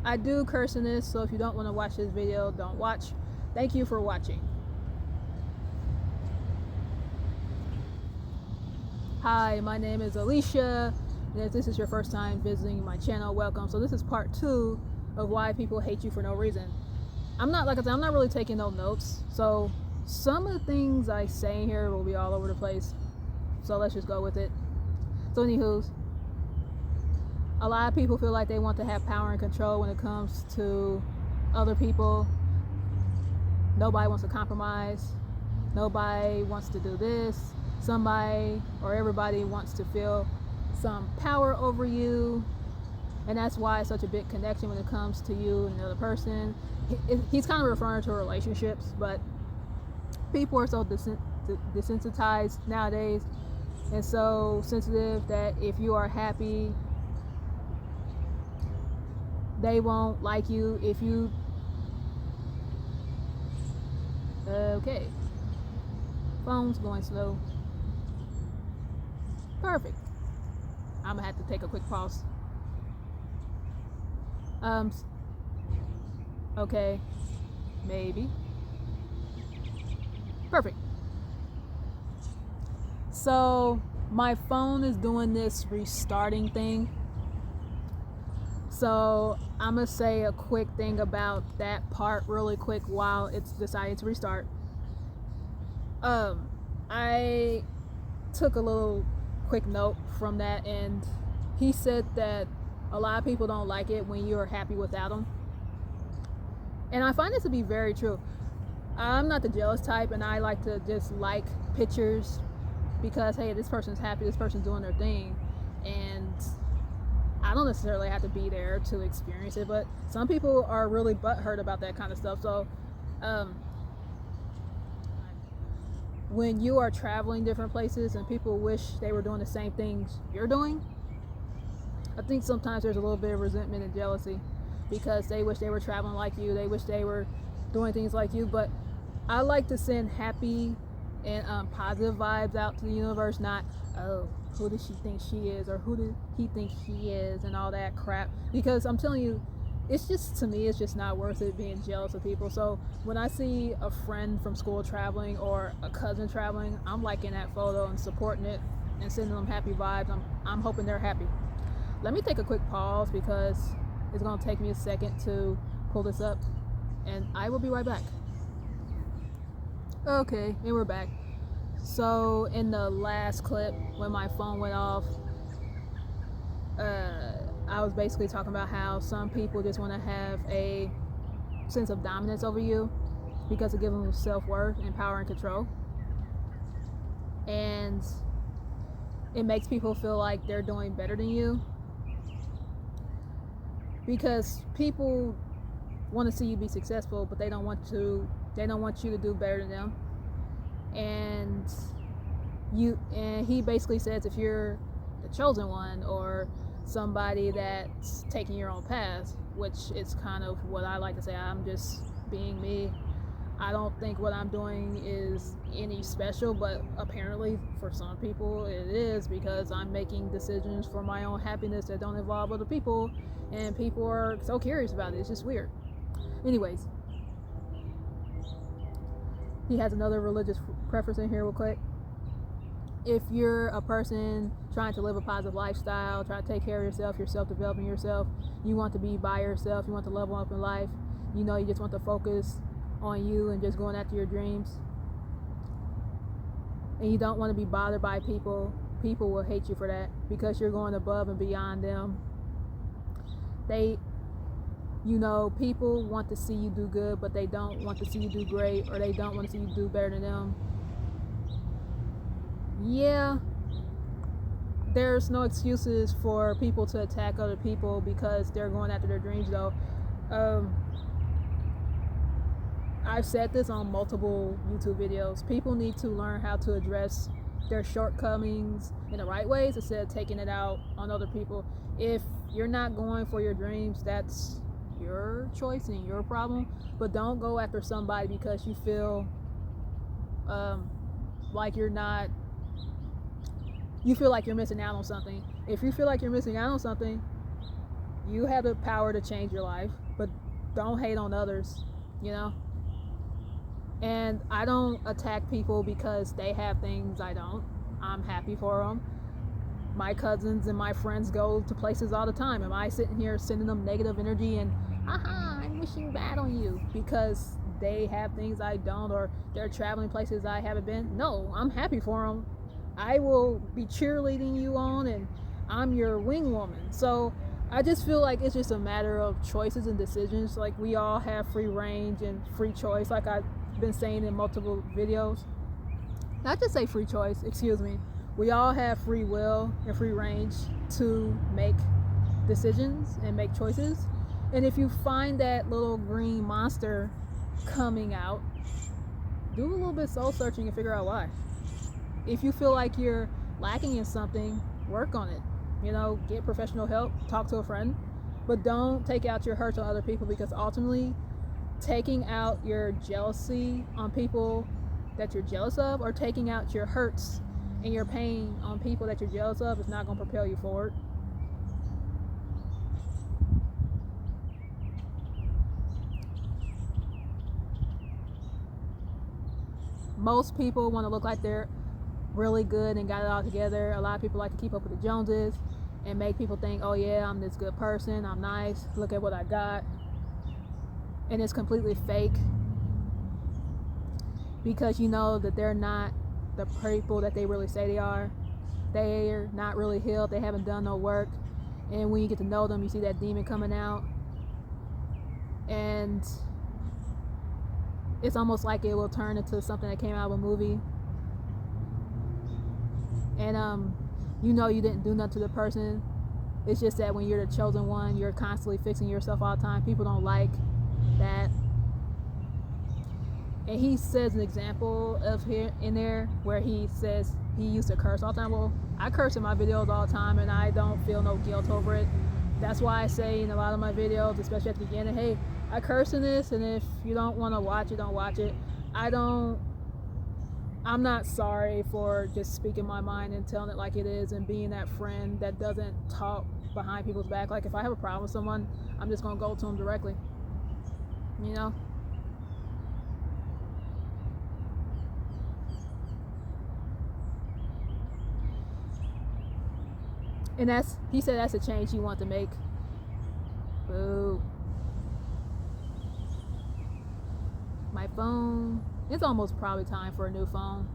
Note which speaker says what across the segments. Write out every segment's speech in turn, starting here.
Speaker 1: I do curse in this, so if you don't want to watch this video, don't watch. Thank you for watching. Hi, my name is Alicia, and if this is your first time visiting my channel, welcome. So this is part 2 of why people hate you for no reason. I'm not really taking no notes, so some of the things I say here will be all over the place. So let's just go with it. So anywho's, a lot of people feel like they want to have power and control when it comes to other people. Nobody wants to compromise. Nobody wants to do this. Somebody or everybody wants to feel some power over you. And that's why it's such a big connection when it comes to you and the other person. He's kind of referring to relationships, but people are so desensitized nowadays and so sensitive that if you are happy, they won't like you. If you okay, phone's going slow. Perfect. I'm gonna have to take a quick pause. Okay, maybe. Perfect. So my phone is doing this restarting thing. So I'm gonna say a quick thing about that part really quick while it's decided to restart. I took a little quick note from that, and he said that a lot of people don't like it when you're happy without them. And I find this to be very true. I'm not the jealous type, and I like to just like pictures because, hey, this person's happy, this person's doing their thing, and I don't necessarily have to be there to experience it, but some people are really butthurt about that kind of stuff. So when you are traveling different places and people wish they were doing the same things you're doing, I think sometimes there's a little bit of resentment and jealousy because they wish they were traveling like you, they wish they were doing things like you. But I like to send happy and positive vibes out to the universe, not, oh, who does she think she is, or who did he think he is, and all that crap. Because I'm telling you, it's just, to me, it's just not worth it being jealous of people. So when I see a friend from school traveling or a cousin traveling, I'm liking that photo and supporting it and sending them happy vibes. I'm hoping they're happy. Let me take a quick pause because it's going to take me a second to pull this up, and I will be right back. Okay, and we're back. So in the last clip, when my phone went off, I was basically talking about how some people just want to have a sense of dominance over you because it gives them self-worth and power and control. And it makes people feel like they're doing better than you because people want to see you be successful, but they don't want you to do better than them. And he basically says if you're the chosen one or somebody that's taking your own path, which is kind of what I like to say, I'm just being me. I don't think what I'm doing is any special, but apparently for some people it is, because I'm making decisions for my own happiness that don't involve other people, and people are so curious about it. It's just weird. Anyways, he has another religious preference in here real quick. If you're a person trying to live a positive lifestyle, trying to take care of yourself, you're self-developing yourself, you want to be by yourself, you want to level up in life, you know, you just want to focus on you and just going after your dreams, and you don't want to be bothered by people, people will hate you for that because you're going above and beyond them. People want to see you do good, but they don't want to see you do great, or they don't want to see you do better than them. Yeah, there's no excuses for people to attack other people because they're going after their dreams, though. I've said this on multiple YouTube videos. People need to learn how to address their shortcomings in the right ways instead of taking it out on other people. If you're not going for your dreams, that's your choice and your problem, but don't go after somebody because you feel like you're missing out on something. If you feel like you're missing out on something, You have the power to change your life, but don't hate on others, you know? And I don't attack people because they have things I don't. I'm happy for them. My cousins and my friends go to places all the time. Am I sitting here sending them negative energy and, I'm wishing bad on you because they have things I don't, or they're traveling places I haven't been? No, I'm happy for them. I will be cheerleading you on, and I'm your wing woman. So I just feel like it's just a matter of choices and decisions. Like, we all have free range and free choice, like I've been saying in multiple videos. Not to say free choice, excuse me. We all have free will and free range to make decisions and make choices. And if you find that little green monster coming out, do a little bit of soul searching and figure out why. If you feel like you're lacking in something, work on it. You know, get professional help, talk to a friend, but don't take out your hurts on other people, because ultimately taking out your jealousy on people that you're jealous of, or taking out your hurts and your pain on people that you're jealous of, is not going to propel you forward. Most people want to look like they're really good and got it all together. A lot of people like to keep up with the Joneses and make people think, oh yeah, I'm this good person, I'm nice, look at what I got. And it's completely fake, because you know that they're not the people that they really say they are. They're not really healed, they haven't done no work. And when you get to know them, you see that demon coming out, and it's almost like it will turn into something that came out of a movie. And you know you didn't do nothing to the person. It's just that when you're the chosen one, you're constantly fixing yourself all the time. People don't like that. And he says an example of here in there where he says he used to curse all the time. Well, I curse in my videos all the time, and I don't feel no guilt over it. That's why I say in a lot of my videos, especially at the beginning, hey, I curse in this, and if you don't want to watch it, don't watch it. I'm not sorry for just speaking my mind and telling it like it is, and being that friend that doesn't talk behind people's back. Like, if I have a problem with someone, I'm just going to go to them directly, you know? And he said that's a change he wants to make. Boo. My phone, it's almost probably time for a new phone.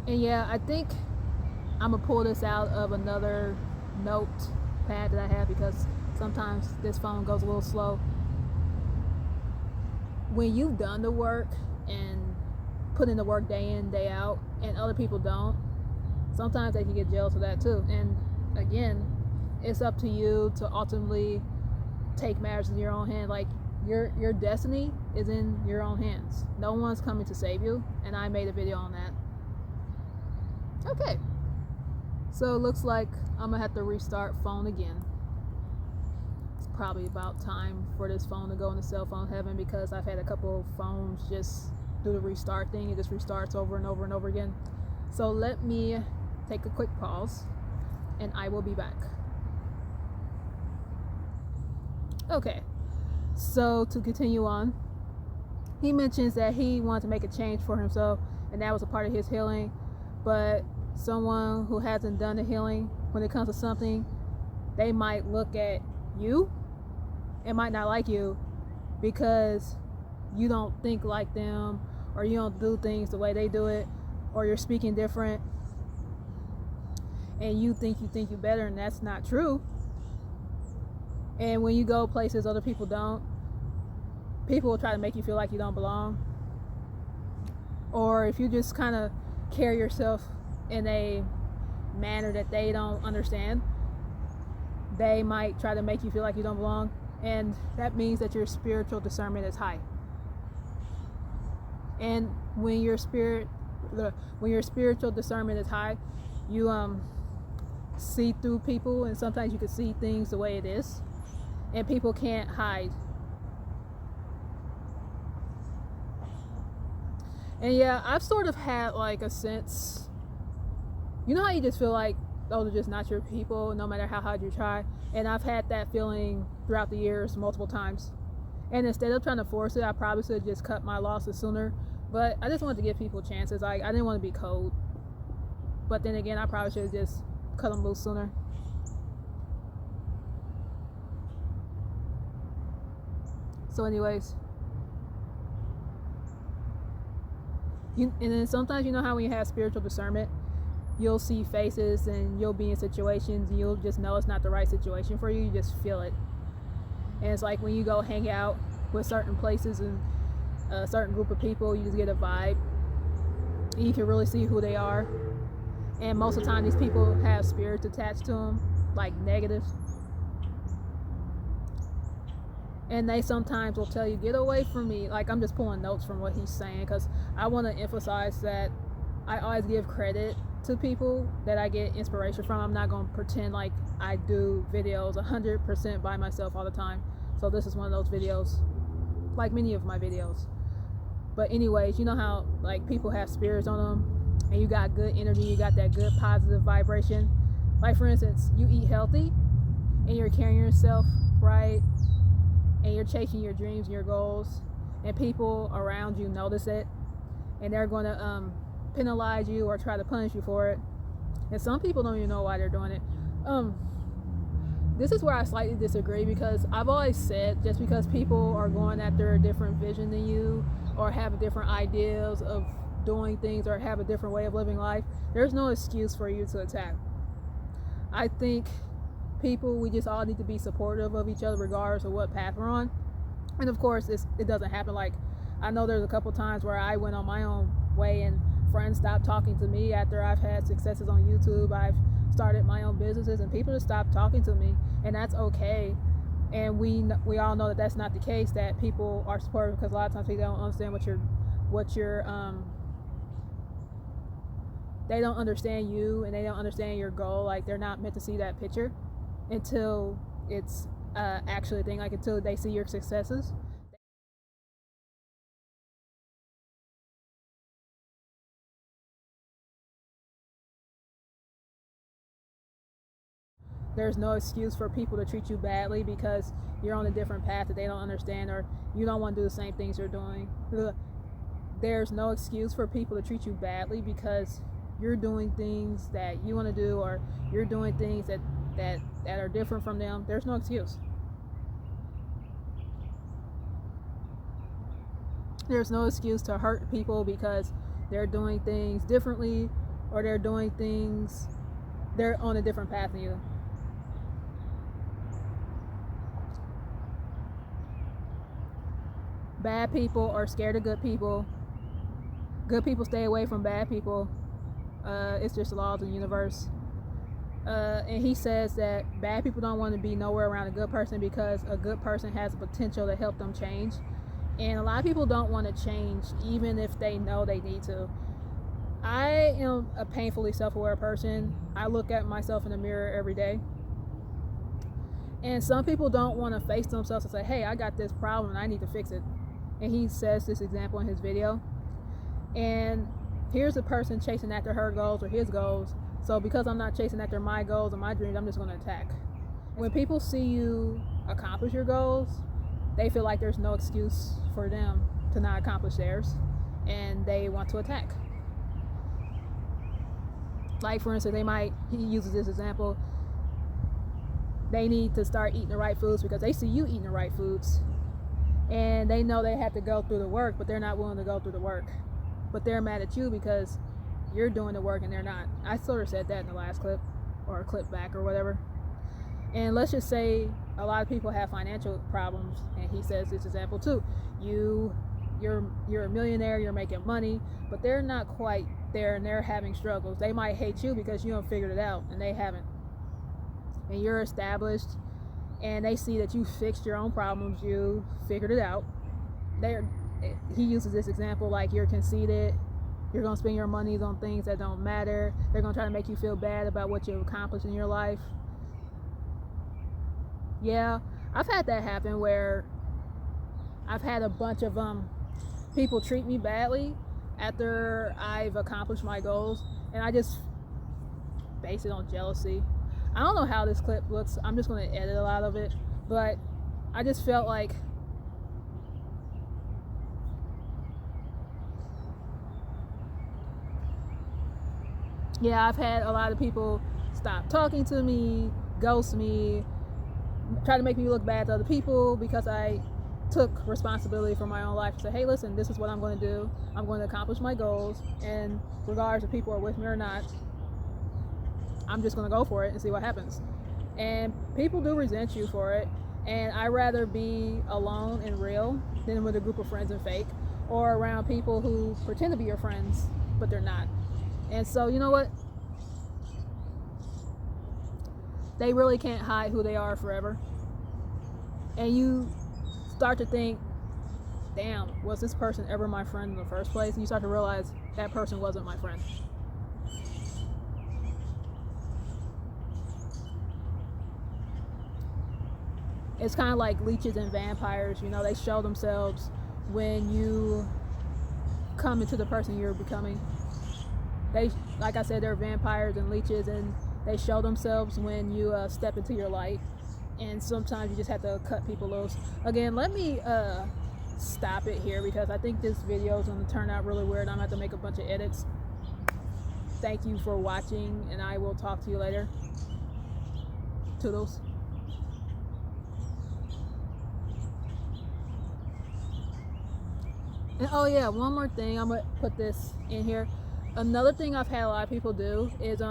Speaker 1: And yeah, I think I'm gonna pull this out of another notepad that I have, because sometimes this phone goes a little slow. When you've done the work and put in the work day in, day out, and other people don't, sometimes they can get jealous of that too. And again, it's up to you to ultimately take matters in your own hand. Like, your destiny is in your own hands. No one's coming to save you, and I made a video on that. Okay, so it looks like I'm gonna have to restart phone again. It's probably about time for this phone to go into cell phone heaven, because I've had a couple of phones just do the restart thing. It just restarts over and over and over again. So let me take a quick pause, and I will be back. Okay, so to continue on, he mentions that he wanted to make a change for himself, and that was a part of his healing. But someone who hasn't done the healing, when it comes to something, they might look at you and might not like you because you don't think like them, or you don't do things the way they do it, or you're speaking different, and you think you're better, and that's not true. And when you go places other people don't, people will try to make you feel like you don't belong. Or if you just kind of carry yourself in a manner that they don't understand, they might try to make you feel like you don't belong. And that means that your spiritual discernment is high. And when your spiritual discernment is high, you see through people, and sometimes you can see things the way it is, and people can't hide. And yeah, I've sort of had like a sense, you know how you just feel like those are just not your people, no matter how hard you try. And I've had that feeling throughout the years multiple times. And instead of trying to force it, I probably should have just cut my losses sooner. But I just wanted to give people chances. I didn't want to be cold. But then again, I probably should have just cut them loose sooner. So anyways, and then sometimes, you know how when you have spiritual discernment, you'll see faces and you'll be in situations and you'll just know it's not the right situation for you. You just feel it. And it's like when you go hang out with certain places and a certain group of people, you just get a vibe and you can really see who they are. And most of the time these people have spirits attached to them, like negative. And they sometimes will tell you, get away from me. Like, I'm just pulling notes from what he's saying because I want to emphasize that I always give credit to people that I get inspiration from. I'm not going to pretend like I do videos 100% by myself all the time. So this is one of those videos, like many of my videos. But anyways, you know how like people have spirits on them and you got good energy, you got that good positive vibration. Like for instance, you eat healthy and you're carrying yourself right and you're chasing your dreams and your goals, and people around you notice it and they're going to penalize you or try to punish you for it. And some people don't even know why they're doing it. This is where I slightly disagree, because I've always said just because people are going after a different vision than you or have different ideas of doing things or have a different way of living life, there's no excuse for you to attack. I think people, we just all need to be supportive of each other regardless of what path we're on. And of course it doesn't happen. Like, I know there's a couple times where I went on my own way and friends stopped talking to me after I've had successes on YouTube. I've started my own businesses and people just stopped talking to me, and that's okay. And we all know that that's not the case, that people are supportive, because a lot of times people don't understand what you're they don't understand you and they don't understand your goal. Like, they're not meant to see that picture until it's actually a thing, like until they see your successes. There's no excuse for people to treat you badly because you're on a different path that they don't understand, or you don't want to do the same things you're doing. There's no excuse for people to treat you badly because you're doing things that you want to do, or you're doing things that are different from them. There's no excuse. There's no excuse to hurt people because they're doing things differently, or they're on a different path than you. Bad people are scared of good people. Good people stay away from bad people. It's just laws of the universe. And he says that bad people don't want to be nowhere around a good person because a good person has the potential to help them change. And a lot of people don't want to change even if they know they need to. I am a painfully self-aware person. I look at myself in the mirror every day. And some people don't want to face themselves and say, hey, I got this problem and I need to fix it. And he says this example in his video. And here's a person chasing after her goals or his goals. So because I'm not chasing after my goals and my dreams, I'm just going to attack. When people see you accomplish your goals, they feel like there's no excuse for them to not accomplish theirs, and they want to attack. Like for instance, he uses this example, they need to start eating the right foods because they see you eating the right foods, and they know they have to go through the work, but they're not willing to go through the work. But they're mad at you because you're doing the work and they're not. I sort of said that in the last clip, or a clip back or whatever. And let's just say a lot of people have financial problems, and he says this example too. You're a millionaire, you're making money, but they're not quite there and they're having struggles. They might hate you because you haven't figured it out and they haven't. And you're established and they see that you fixed your own problems, you figured it out. He uses this example like you're conceited, you're going to spend your money on things that don't matter. They're going to try to make you feel bad about what you've accomplished in your life. Yeah, I've had that happen where I've had a bunch of people treat me badly after I've accomplished my goals, and base it on jealousy. I don't know how this clip looks. I'm just going to edit a lot of it, but I just felt like I've had a lot of people stop talking to me, ghost me, try to make me look bad to other people because I took responsibility for my own life and said, hey, listen, this is what I'm going to do. I'm going to accomplish my goals, and regardless if people are with me or not, I'm just going to go for it and see what happens. And people do resent you for it, and I'd rather be alone and real than with a group of friends and fake, or around people who pretend to be your friends but they're not. And so, you know what? They really can't hide who they are forever. And you start to think, damn, was this person ever my friend in the first place? And you start to realize that person wasn't my friend. It's kind of like leeches and vampires. You know, they show themselves when you come into the person you're becoming. They, like I said, they're vampires and leeches, and they show themselves when you step into your light. And sometimes you just have to cut people loose. Again, let me stop it here because I think this video is going to turn out really weird. I'm going to have to make a bunch of edits. Thank you for watching, and I will talk to you later. Toodles. And oh yeah, one more thing. I'm going to put this in here. Another thing I've had a lot of people do is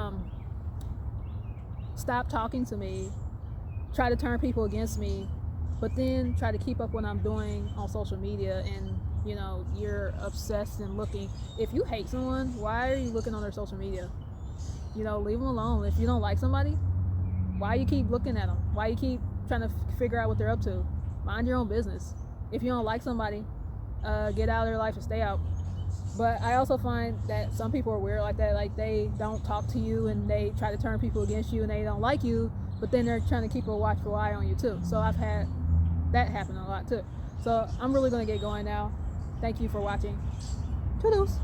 Speaker 1: stop talking to me, try to turn people against me, but then try to keep up what I'm doing on social media. And you know, you're obsessed and looking. If you hate someone, why are you looking on their social media? You know, leave them alone. If you don't like somebody, why you keep looking at them? Why you keep trying to figure out what they're up to? Mind your own business. If you don't like somebody, get out of their life and stay out. But I also find that some people are weird like that. Like, they don't talk to you and they try to turn people against you and they don't like you, but then they're trying to keep a watchful eye on you too. So I've had that happen a lot too. So I'm really going to get going now. Thank you for watching. Toodles.